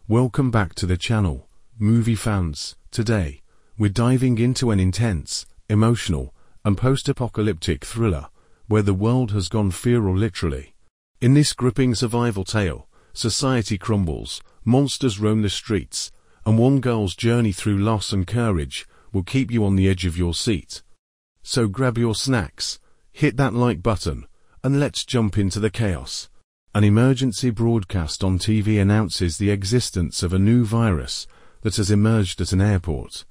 Welcome back to the channel, movie fans. Today, we're diving into an intense, emotional, and post-apocalyptic thriller, where the world has gone feral literally. In this gripping survival tale, society crumbles, monsters roam the streets, and one girl's journey through loss and courage will keep you on the edge of your seat. So grab your snacks, hit that like button, and let's jump into the chaos. An emergency broadcast on TV announces the existence of a new virus that has emerged at an airport.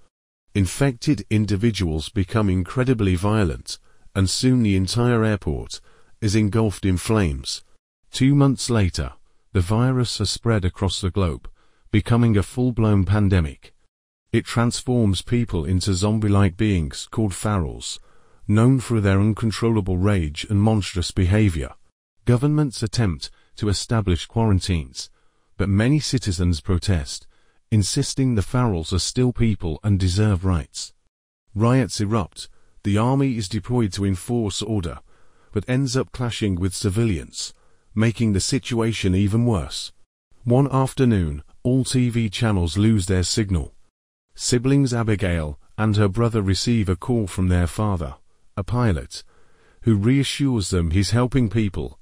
Infected individuals become incredibly violent, and soon the entire airport is engulfed in flames. 2 months later, the virus has spread across the globe, becoming a full-blown pandemic. It transforms people into zombie-like beings called ferals, known for their uncontrollable rage and monstrous behavior. Governments attempt to establish quarantines, but many citizens protest, insisting the ferals are still people and deserve rights. Riots erupt, the army is deployed to enforce order, but ends up clashing with civilians, making the situation even worse. One afternoon, all TV channels lose their signal. Siblings Abigail and her brother receive a call from their father, a pilot, who reassures them he's helping people,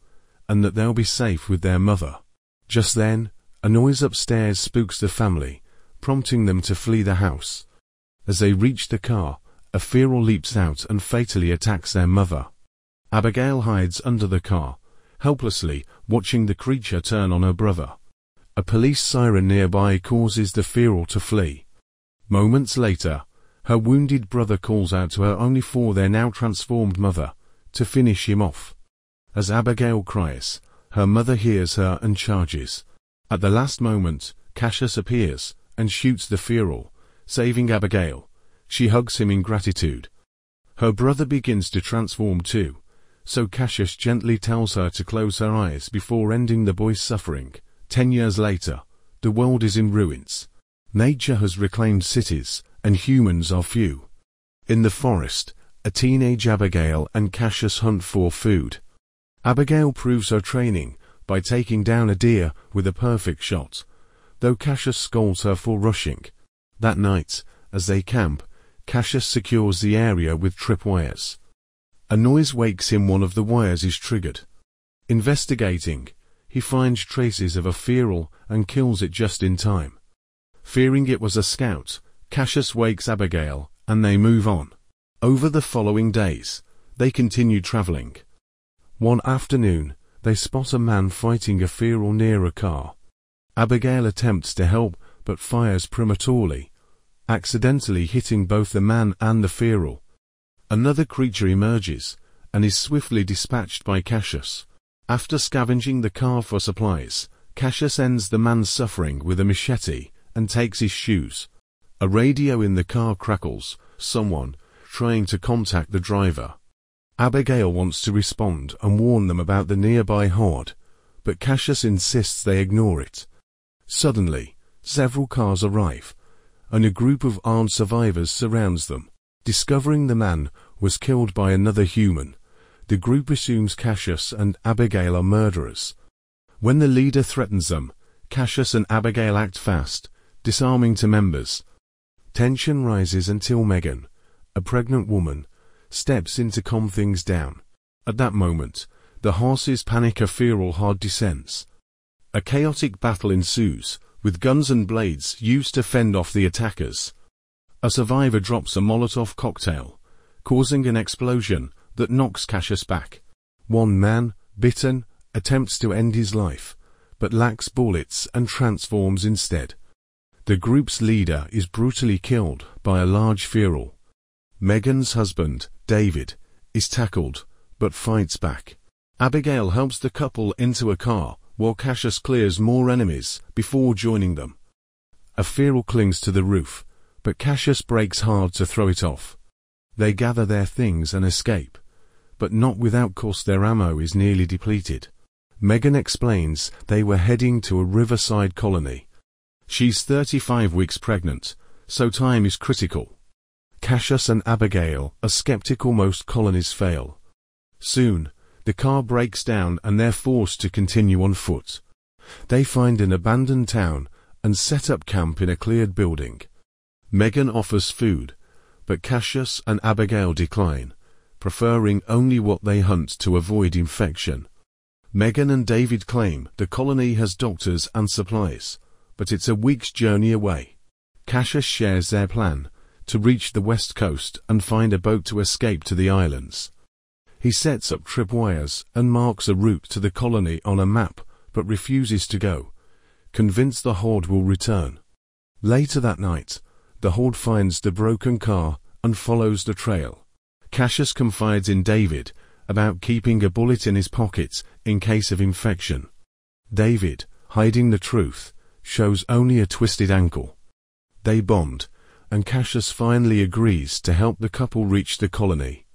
and that they'll be safe with their mother. Just then, a noise upstairs spooks the family, prompting them to flee the house. As they reach the car, a feral leaps out and fatally attacks their mother. Abigail hides under the car, helplessly watching the creature turn on her brother. A police siren nearby causes the feral to flee. Moments later, her wounded brother calls out to her only for their now transformed mother to finish him off. As Abigail cries, her mother hears her and charges. At the last moment, Cassius appears and shoots the feral, saving Abigail. She hugs him in gratitude. Her brother begins to transform too, so Cassius gently tells her to close her eyes before ending the boy's suffering. 10 years later, the world is in ruins. Nature has reclaimed cities, and humans are few. In the forest, a teenage Abigail and Cassius hunt for food. Abigail proves her training by taking down a deer with a perfect shot, though Cassius scolds her for rushing. That night, as they camp, Cassius secures the area with tripwires. A noise wakes him. One of the wires is triggered. Investigating, he finds traces of a feral and kills it just in time. Fearing it was a scout, Cassius wakes Abigail, and they move on. Over the following days, they continue traveling. One afternoon, they spot a man fighting a feral near a car. Abigail attempts to help, but fires prematurely, accidentally hitting both the man and the feral. Another creature emerges, and is swiftly dispatched by Cassius. After scavenging the car for supplies, Cassius ends the man's suffering with a machete, and takes his shoes. A radio in the car crackles, someone trying to contact the driver. Abigail wants to respond and warn them about the nearby horde, but Cassius insists they ignore it. Suddenly, several cars arrive, and a group of armed survivors surrounds them. Discovering the man was killed by another human, the group assumes Cassius and Abigail are murderers. When the leader threatens them, Cassius and Abigail act fast, disarming to members. Tension rises until Megan, a pregnant woman, steps in to calm things down. At that moment, the horses panic. A feral horde descends. A chaotic battle ensues, with guns and blades used to fend off the attackers. A survivor drops a Molotov cocktail, causing an explosion that knocks Cassius back. One man, bitten, attempts to end his life, but lacks bullets and transforms instead. The group's leader is brutally killed by a large feral. Megan's husband, David, is tackled, but fights back. Abigail helps the couple into a car, while Cassius clears more enemies before joining them. A feral clings to the roof, but Cassius breaks hard to throw it off. They gather their things and escape, but not without course. Their ammo is nearly depleted. Megan explains they were heading to a riverside colony. She's 35 weeks pregnant, so time is critical. Cassius and Abigail are skeptical most colonies fail. Soon, the car breaks down and they're forced to continue on foot. They find an abandoned town and set up camp in a cleared building. Megan offers food, but Cassius and Abigail decline, preferring only what they hunt to avoid infection. Megan and David claim the colony has doctors and supplies, but it's a week's journey away. Cassius shares their plan to reach the west coast and find a boat to escape to the islands. He sets up tripwires and marks a route to the colony on a map, but refuses to go, convinced the horde will return. Later that night, the horde finds the broken car and follows the trail. Cassius confides in David about keeping a bullet in his pocket in case of infection. David, hiding the truth, shows only a twisted ankle. They bond, and Cassius finally agrees to help the couple reach the colony.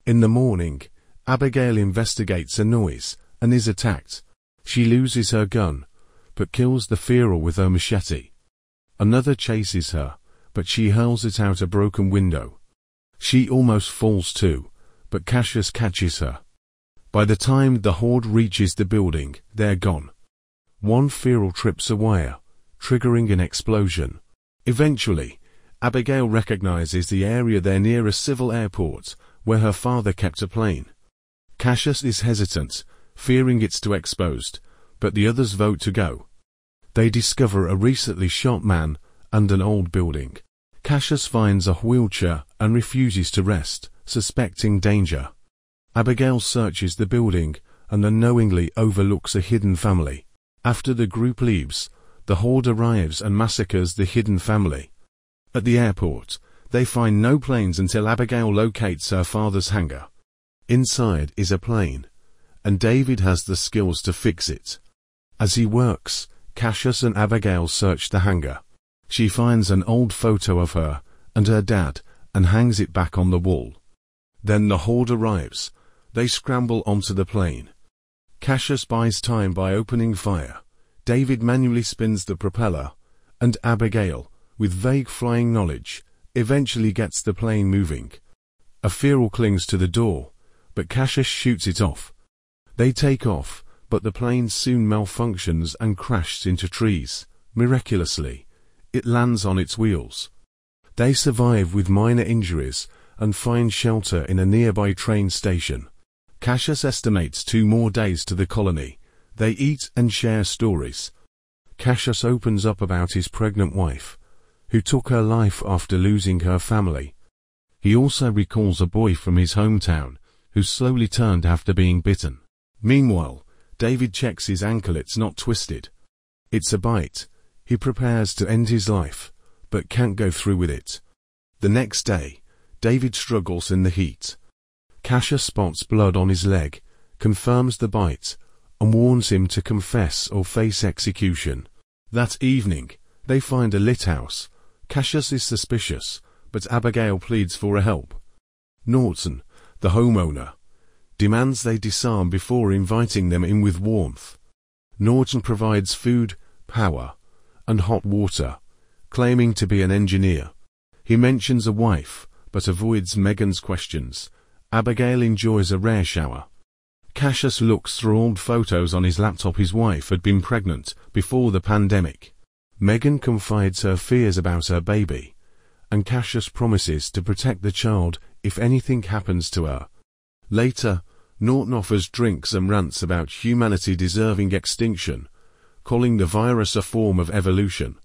In the morning, Abigail investigates a noise and is attacked. She loses her gun, but kills the feral with her machete. Another chases her, but she hurls it out a broken window. She almost falls too, but Cassius catches her. By the time the horde reaches the building, they're gone. One feral trips a wire, triggering an explosion. Eventually, Abigail recognizes the area they're near a civil airport, where her father kept a plane. Cassius is hesitant, fearing it's too exposed, but the others vote to go. They discover a recently shot man and an old building. Cassius finds a wheelchair and refuses to rest, suspecting danger. Abigail searches the building and unknowingly overlooks a hidden family. After the group leaves, the horde arrives and massacres the hidden family. At the airport, they find no planes until Abigail locates her father's hangar. Inside is a plane, and David has the skills to fix it. As he works, Cassius and Abigail search the hangar. She finds an old photo of her and her dad and hangs it back on the wall. Then the horde arrives. They scramble onto the plane. Cassius buys time by opening fire. David manually spins the propeller, and Abigail, with vague flying knowledge, eventually gets the plane moving. A feral clings to the door, but Cassius shoots it off. They take off, but the plane soon malfunctions and crashes into trees. Miraculously, it lands on its wheels. They survive with minor injuries and find shelter in a nearby train station. Cassius estimates 2 more days to the colony. They eat and share stories. Cassius opens up about his pregnant wife, who took her life after losing her family. He also recalls a boy from his hometown, who slowly turned after being bitten. Meanwhile, David checks his ankle, it's not twisted. It's a bite. He prepares to end his life, but can't go through with it. The next day, David struggles in the heat. Cassius spots blood on his leg, confirms the bite, and warns him to confess or face execution. That evening, they find a lit house. Cassius is suspicious, but Abigail pleads for help. Norton, the homeowner, demands they disarm before inviting them in with warmth. Norton provides food, power, and hot water, claiming to be an engineer. He mentions a wife, but avoids Megan's questions. Abigail enjoys a rare shower. Cassius looks through old photos on his laptop. His wife had been pregnant before the pandemic. Megan confides her fears about her baby, and Cassius promises to protect the child if anything happens to her. Later, Norton offers drinks and rants about humanity deserving extinction, calling the virus a form of evolution.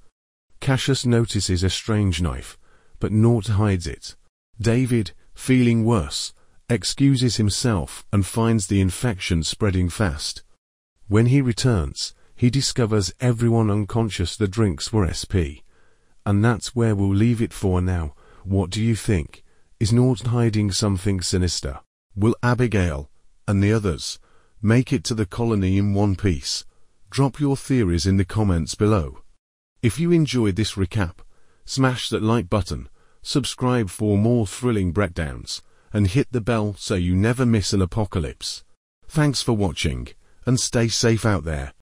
Cassius notices a strange knife, but Norton hides it. David, feeling worse, excuses himself and finds the infection spreading fast. When he returns, he discovers everyone unconscious. The drinks were SP. And that's where we'll leave it for now. What do you think? Is Norton hiding something sinister? Will Abigail and the others make it to the colony in one piece? Drop your theories in the comments below. If you enjoyed this recap, smash that like button, subscribe for more thrilling breakdowns, and hit the bell so you never miss an apocalypse. Thanks for watching, and stay safe out there.